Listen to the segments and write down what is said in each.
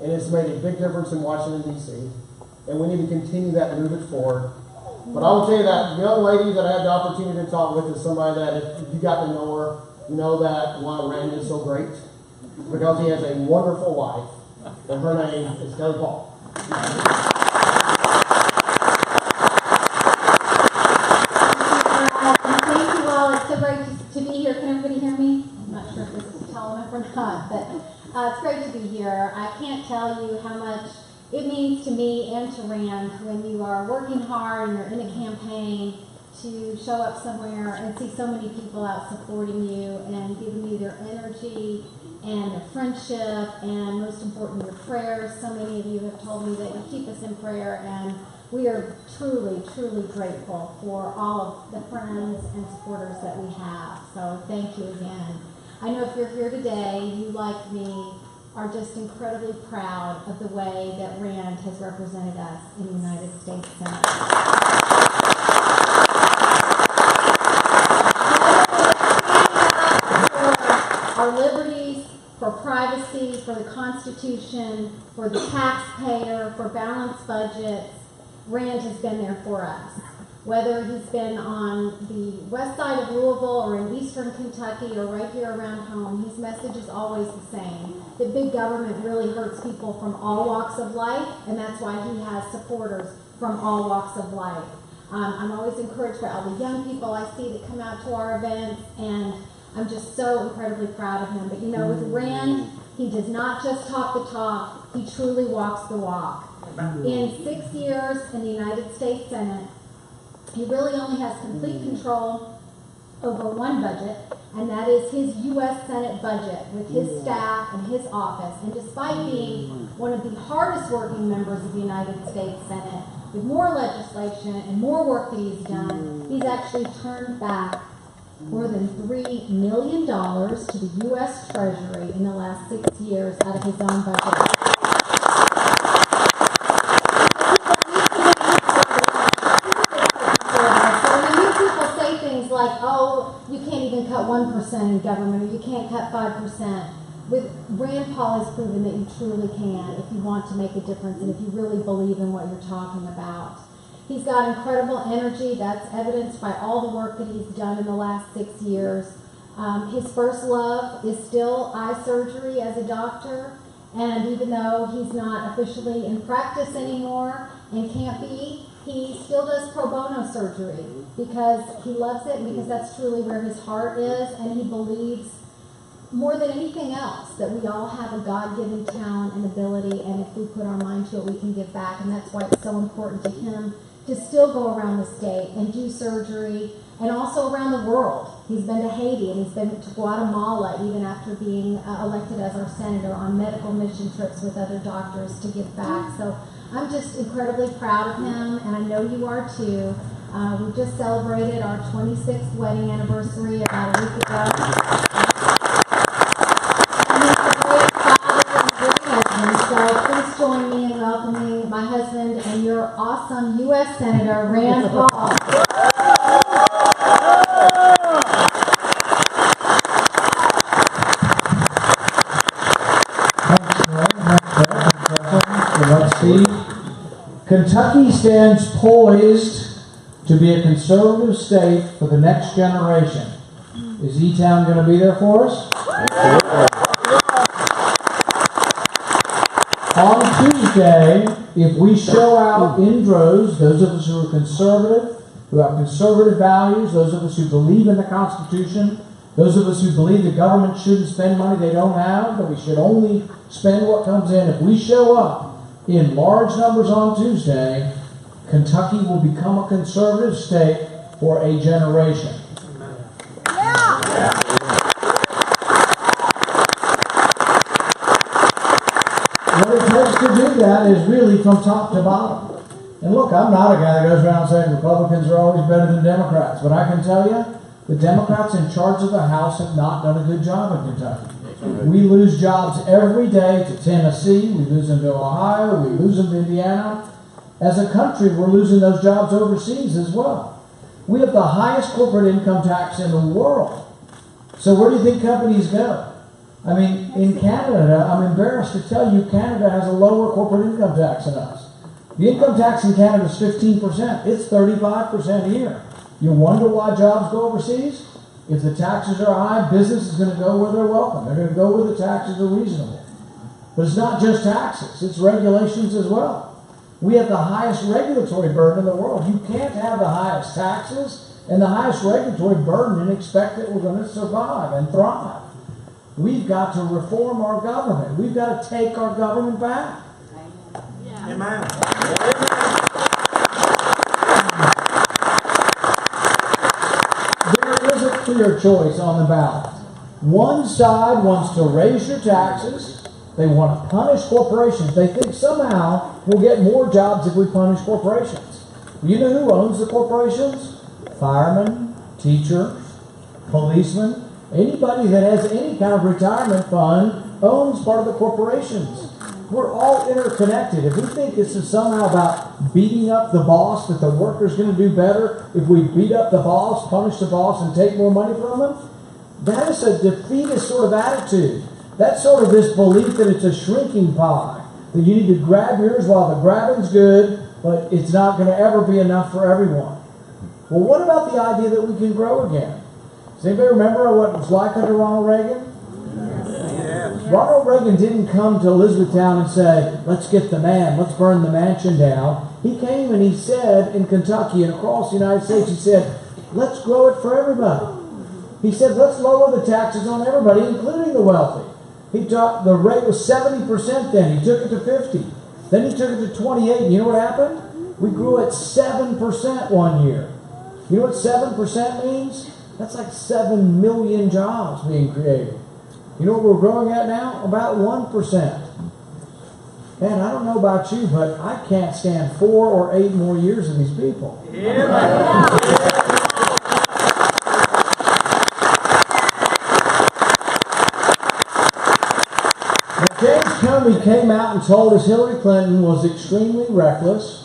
and it's made a big difference in Washington, D.C., and we need to continue that and move it forward. But I will tell you that young lady that I had the opportunity to talk with is somebody that if you got to know her, you know that why Rand is so great, because he has a wonderful wife, and her name is Kelly Paul. Thank you all. It's so great to be here. Can everybody hear me? I'm not sure if this is tall enough or not, but it's great to be here. I can't tell you how much it means to me and to Rand when you are working hard and you're in a campaign to show up somewhere and see so many people out supporting you and giving you their energy and their friendship and, most important, your prayers. So many of you have told me that you keep us in prayer, and we are truly, truly grateful for all of the friends and supporters that we have. So thank you again. I know if you're here today, you, like me, are just incredibly proud of the way that Rand has represented us in the United States Senate. For our liberties, for privacy, for the Constitution, for the taxpayer, for balanced budgets, Rand has been there for us. Whether he's been on the west side of Louisville or in eastern Kentucky or right here around home, his message is always the same. That big government really hurts people from all walks of life, and that's why he has supporters from all walks of life. I'm always encouraged by all the young people I see that come out to our events, and I'm just so incredibly proud of him. But you know, with Rand, he does not just talk the talk, he truly walks the walk. In 6 years in the United States Senate, he really only has complete control over one budget, and that is his U.S. Senate budget with his staff and his office. And despite being one of the hardest working members of the United States Senate, with more legislation and more work that he's done, he's actually turned back more than $3 million to the U.S. Treasury in the last 6 years out of his own budget. Like, oh, you can't even cut 1% in government, or you can't cut 5%. With Rand Paul has proven that you truly can if you want to make a difference and if you really believe in what you're talking about. He's got incredible energy. That's evidenced by all the work that he's done in the last 6 years. His first love is still eye surgery as a doctor, and even though he's not officially in practice anymore and can't be, he still does pro bono surgery because he loves it and because that's truly where his heart is, and he believes more than anything else that we all have a God-given talent and ability, and if we put our mind to it, we can give back, and that's why it's so important to him to still go around the state and do surgery, and also around the world. He's been to Haiti and he's been to Guatemala even after being elected as our senator on medical mission trips with other doctors to give back. So I'm just incredibly proud of him, and I know you are too. We just celebrated our 26th wedding anniversary about a week ago. And he's a great father and a great husband, so please join me in welcoming my husband and your awesome U.S. Senator, Rand Paul. Let's see. Kentucky stands poised to be a conservative state for the next generation. Is Etown going to be there for us? On Tuesday, if we show out in droves, those of us who are conservative, who have conservative values, those of us who believe in the Constitution, those of us who believe the government shouldn't spend money they don't have, that we should only spend what comes in, if we show up in large numbers on Tuesday, Kentucky will become a conservative state for a generation. What it takes to do that is really from top to bottom. And look, I'm not a guy that goes around saying Republicans are always better than Democrats, but I can tell you, the Democrats in charge of the House have not done a good job in Kentucky. We lose jobs every day to Tennessee, we lose them to Ohio, we lose them to Indiana. As a country, we're losing those jobs overseas as well. We have the highest corporate income tax in the world. So where do you think companies go? I mean, in Canada, I'm embarrassed to tell you, Canada has a lower corporate income tax than us. The income tax in Canada is 15%. It's 35% here. You wonder why jobs go overseas? If the taxes are high, business is going to go where they're welcome. They're going to go where the taxes are reasonable. But it's not just taxes, it's regulations as well. We have the highest regulatory burden in the world. You can't have the highest taxes and the highest regulatory burden and expect that we're going to survive and thrive. We've got to reform our government. We've got to take our government back. Amen. There is a clear choice on the ballot. One side wants to raise your taxes. They want to punish corporations. They think somehow we'll get more jobs if we punish corporations. You know who owns the corporations? Firemen, teachers, policemen. Anybody that has any kind of retirement fund owns part of the corporations. We're all interconnected. If we think this is somehow about beating up the boss, that the worker's going to do better if we beat up the boss, punish the boss, and take more money from them, that is a defeatist sort of attitude. That's sort of this belief that it's a shrinking pie, that you need to grab yours while the grabbing's good, but it's not going to ever be enough for everyone. Well, what about the idea that we can grow again? Does anybody remember what it was like under Ronald Reagan? Ronald Reagan didn't come to Elizabethtown and say, let's get the man, let's burn the mansion down. He came and he said in Kentucky and across the United States, he said, let's grow it for everybody. He said, let's lower the taxes on everybody, including the wealthy. He taught the rate was 70% then. He took it to 50. Then he took it to 28. You know what happened? We grew at 7% one year. You know what 7% means? That's like 7 million jobs being created. You know what we're growing at now? About 1%. Man, I don't know about you, but I can't stand 4 or 8 more years of these people. Now, James Comey came out and told us Hillary Clinton was extremely reckless.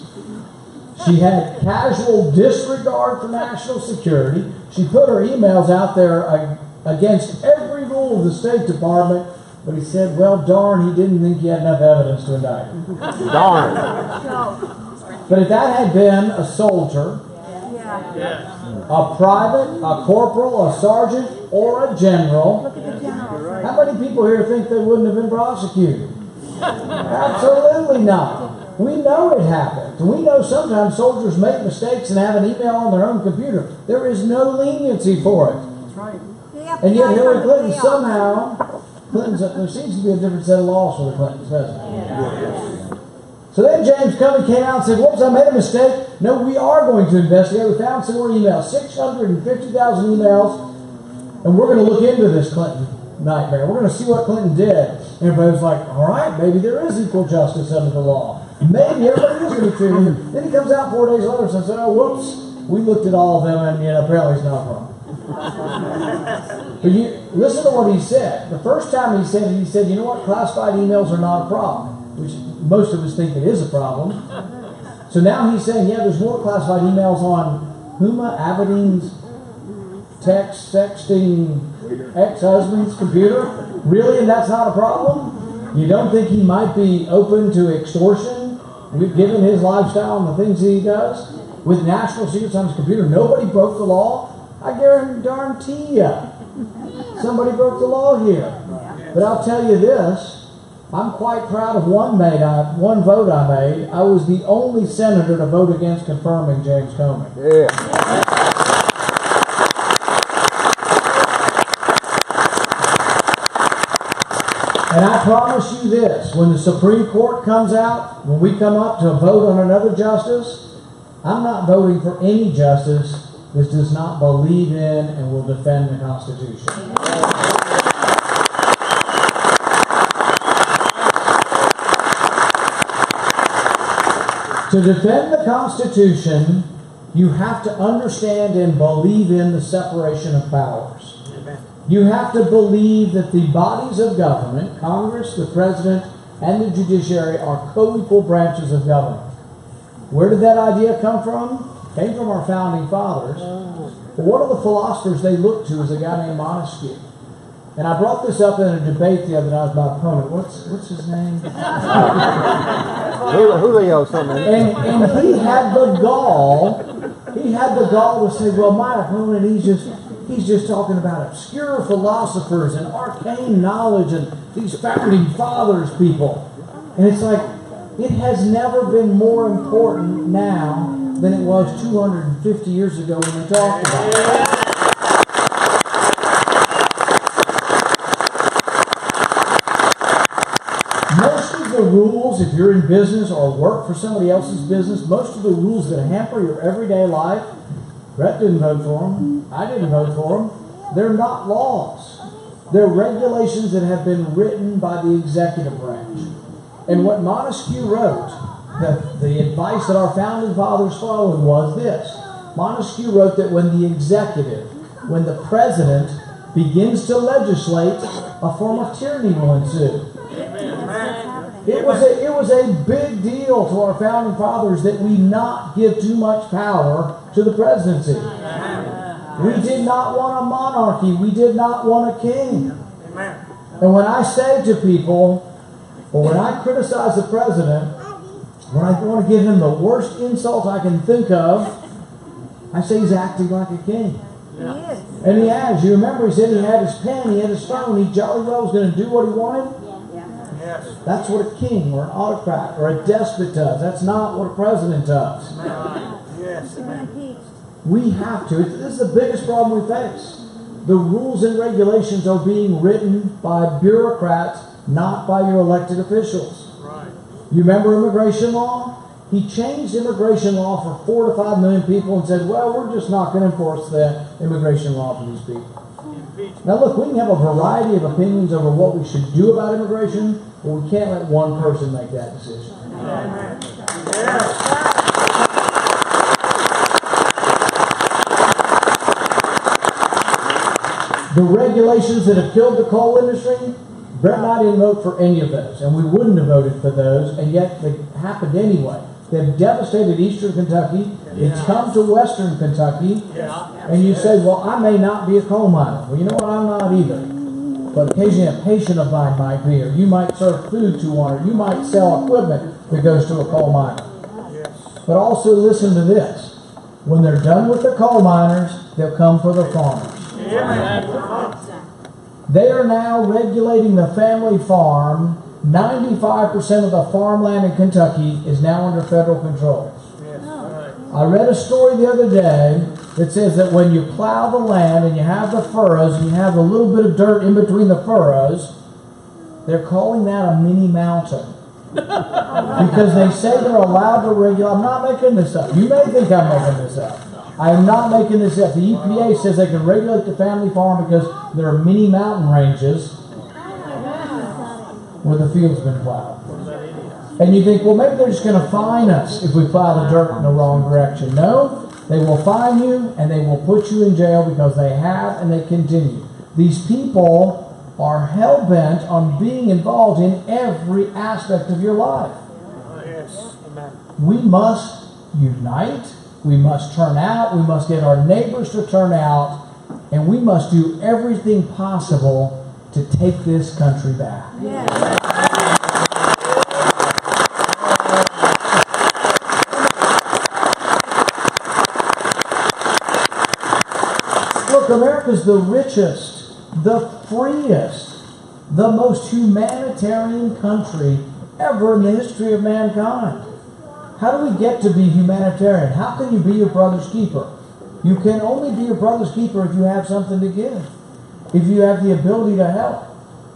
She had casual disregard for national security. She put her emails out there against every rule of the State Department, but he said, well, darn, he didn't think he had enough evidence to indict her. Darn. But if that had been a soldier, a private, a corporal, a sergeant, or a general, how many people here think they wouldn't have been prosecuted? Absolutely not. We know it happens. We know sometimes soldiers make mistakes and have an email on their own computer. There is no leniency for it. That's right. And yet Hillary Clinton somehow, there seems to be a different set of laws for the Clintons, doesn't there? So then James Comey came out and said, whoops, I made a mistake. No, we are going to investigate. We found some more emails, 650,000 emails, and we're going to look into this Clinton nightmare. We're going to see what Clinton did. And everybody was like, all right, maybe there is equal justice under the law. Maybe everybody is going to treat him. Then he comes out 4 days later and says, oh, whoops, we looked at all of them, and apparently it's not wrong. But you listen to what he said. The first time he said it, he said, you know what, classified emails are not a problem, which most of us think it is a problem. So now he's saying, yeah, there's more classified emails on Huma Abedin's sexting ex-husband's computer. Really, and that's not a problem? You don't think he might be open to extortion, given his lifestyle and the things that he does? With national secrets on his computer, nobody broke the law. I guarantee you, somebody broke the law here. But I'll tell you this, I'm quite proud of one vote I made. I was the only senator to vote against confirming James Comey. Yeah. And I promise you this, when the Supreme Court comes out, when we come up to vote on another justice, I'm not voting for any justice that does not believe in and will defend the Constitution. To defend the Constitution, you have to understand and believe in the separation of powers. You have to believe that the bodies of government, Congress, the President, and the judiciary are co-equal branches of government. Where did that idea come from? It came from our founding fathers. But one of the philosophers they looked to is a guy named Montesquieu. And I brought this up in a debate the other night with my opponent. What's his name? Julio something. And he had the gall. He had the gall to say, well, my opponent, he's just talking about obscure philosophers and arcane knowledge and these founding fathers people. And it's like, it has never been more important now than it was 250 years ago when they talked about it. Most of the rules, if you're in business or work for somebody else's business, most of the rules that hamper your everyday life, Brett didn't vote for them, I didn't vote for them, they're not laws. They're regulations that have been written by the executive branch. And what Montesquieu wrote, the advice that our founding fathers followed was this. Montesquieu wrote that when the executive, when the president begins to legislate, a form of tyranny will ensue. It was a big deal to our founding fathers that we not give too much power to the presidency. We did not want a monarchy. We did not want a king. And when I say to people, or when I criticize the president, when I want to give him the worst insult I can think of, I say he's acting like a king. Yes. And he has. You remember he said he had his pen, he had his phone, he jolly well was going to do what he wanted? Yes. That's what a king or an autocrat or a despot does. That's not what a president does. Yes. We have to. This is the biggest problem we face. The rules and regulations are being written by bureaucrats, not by your elected officials. Right. You remember immigration law? He changed immigration law for 4 to 5 million people and said, well, we're just not going to enforce the immigration law for these people. Now look, we can have a variety of opinions over what we should do about immigration, but we can't let one person make that decision. Amen. The regulations that have killed the coal industry, Brett and I didn't vote for any of those, and we wouldn't have voted for those, and yet they happened anyway. They've devastated eastern Kentucky. It's come to western Kentucky. And you say, well, I may not be a coal miner. Well, you know what? I'm not either. But occasionally a patient of mine might be, or you might serve food to one, or you might sell equipment that goes to a coal miner. But also listen to this. When they're done with the coal miners, they'll come for the farmers. They are now regulating the family farm. 95% of the farmland in Kentucky is now under federal control. I read a story the other day that says that when you plow the land and you have the furrows and you have a little bit of dirt in between the furrows, they're calling that a mini mountain. Because they say they're allowed to regulate. I'm not making this up. You may think I'm making this up. I am not making this up. The EPA says they can regulate the family farm because there are mini mountain ranges where the field's been plowed. And you think, well, maybe they're just going to fine us if we plow the dirt in the wrong direction. No, they will fine you and they will put you in jail because they have and they continue. These people are hell-bent on being involved in every aspect of your life. We must unite. We must turn out. We must get our neighbors to turn out. And we must do everything possible to take this country back. Look, America's the richest, the freest, the most humanitarian country ever in the history of mankind. How do we get to be humanitarian? How can you be your brother's keeper? You can only be your brother's keeper if you have something to give. If you have the ability to help.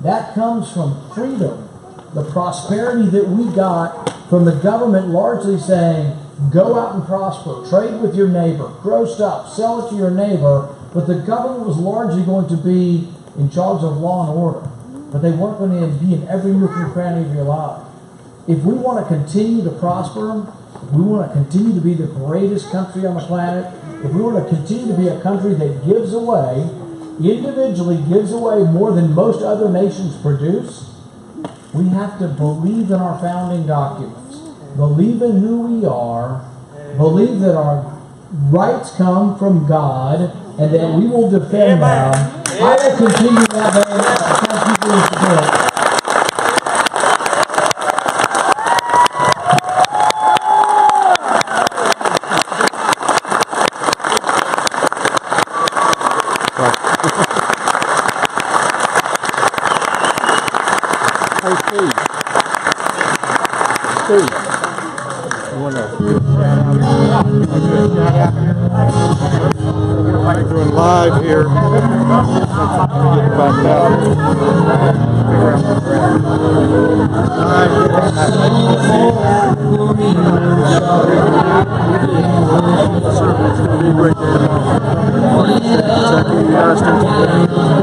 That comes from freedom. The prosperity that we got from the government largely saying, go out and prosper, trade with your neighbor, grow stuff, sell it to your neighbor. But the government was largely going to be in charge of law and order. But they weren't going to be in every nook and cranny of your life. If we want to continue to prosper, if we want to continue to be the greatest country on the planet, if we want to continue to be a country that gives away, individually gives away more than most other nations produce, we have to believe in our founding documents, believe in who we are, believe that our rights come from God, and that we will defend them I will continue that way. Thank you for your support. Hey, Steve. Steve. You want to doing live here. Get back out.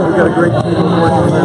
We got a great team working there.